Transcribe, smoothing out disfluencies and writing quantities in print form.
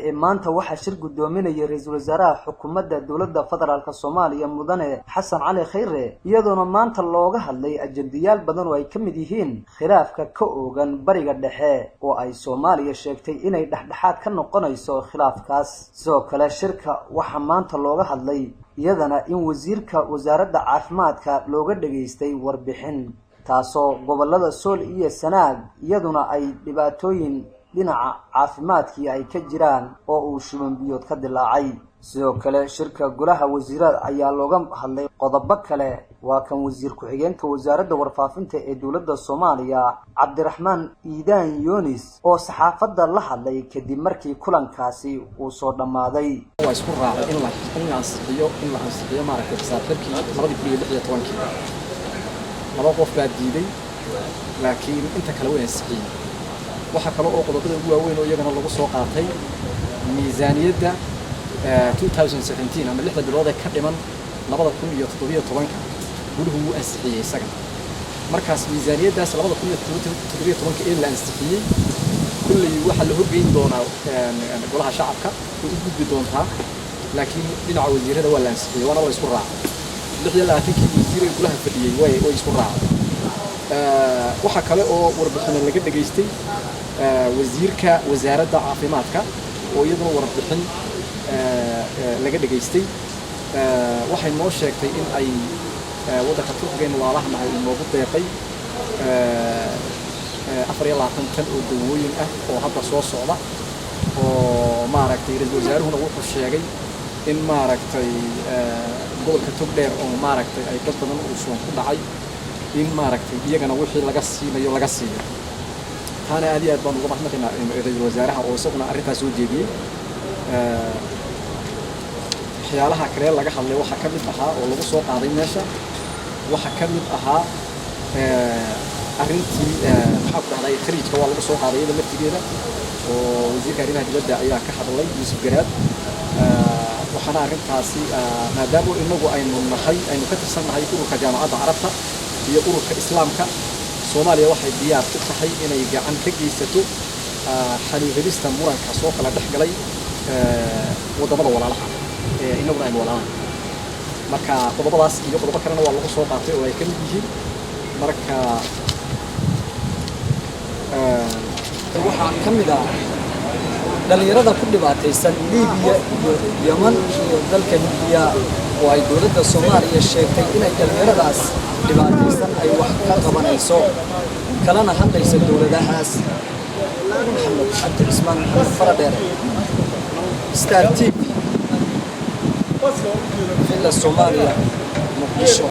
ee maanta waxa shir gudoominaya ra'iisul wasaaraha xukuumadda dawladda federaalka Soomaaliya mudane Xasan Cali Khayre iyadoona maanta looga hadlay ajandiyaal badan oo ay ka mid yihiin khilaafka ka oogan bariga dhexe oo ay Soomaaliya sheegtay inay dhaxdhaxaad ka noqonayso khilaafkaas sidoo kale shirka waxa maanta looga hadlay iyadana in wasiirka wasaaradda caafimaadka looga dhageystay warbixin taasoo gobolada Sool iyo Sanaag iyaduna ay dhibaatooyin dhinaca caafimaadkii ay ka jiraan oo uu shuban biyood ka dilaacay sidoo kale shirka golaha wasiirada ayaa looga hadlay qodobo kale waa kan wasiir ku-xigeenka wasaaradda warfaafinta ee dawladda Soomaaliya Cabdiraxmaan Iidaan Yoonis oo saxaafadda la hadlay kadib markii kulankaasi uu soo dhamaaday waa isku raacay in la ansixiyo maaragtay xisaabtarkii 2016 laba qof baa diiday laakiin inta kale way ansixiyeen waxa kale oo qodobada ugu waaweyn oo iyagana lagu soo qaatay miisaaniyadda 2017 ama 6 bilood ka dhiman 2017 guluhu uu ansixiyay isaga markaas miisaaniyaddaas 2017 ee la ansixiyay kulli waxa la horgeyn doonaa golaha shacabka oo u gudbi doontaa laakiin dhinaca wasiirada waa la ansixiyay waana la isku raacay lixdii wasiirada golaha fadhiyay way isku raacay waxa kale oo warbixin laga dhageystay wasiirka wasaaradda caafimaadka oo iyadoo warbixin laga dhageystay waxay noo sheegtay in ay waddanka Turkiga walaalaha maxay noogu deeqay 24 tan oo dawooyin ah oo hadda soo socda oo maaragtay ra'iisul wasaaruhuna wuxuu sheegay in maaragtay gobolka Togdheer oo maaragtay ay dad badan u soo ku dhacay in maaragtay iyagana wixii laga siiyo taana aad iyo aad baan uga mahadnaqaynaa ra'iisul wasaaraha oo isaguna arrintaas soo jeediyay waxyaalaha kale laga hadlay waxa ka mid ahaa oo lagu soo qaaday meesha waxa ka mid ahaa arrintii maxaa ku dhacday khariijka waa lagu soo qaaday iyada laftigeeda oo wasiirka arrimaha dibadda ayaa ka hadlay Yuusuf Garaad waxaana arrintaasi maadaama inagu aynu ka tirsannahay ururka jaamacadda carabta iyo ururka islaamka Soomaaliya waxay diyaar u tahay inay gacan ka geysato xaliyadista muranka soo kala dhaxgalay wadamada walaalaha inagu ay walaalaha marka qodobadaas iyo qodobo kalena waa lagu soo qaatay oo ay ka mid yihiin marka waxa ka mid ah dhalinyarada ku dhibaataysan Liibiya iyo Yemen iyo dalka Hindiya oo ay dawladda Soomaaliya sheegtay inay dhalinyaradaas dhibaataysan ay wax ka qabanayso kalena hadlaysa dawladahaas Maxamed Cabdi Ismaan Faradheer Star TV في الصومالية مقدشة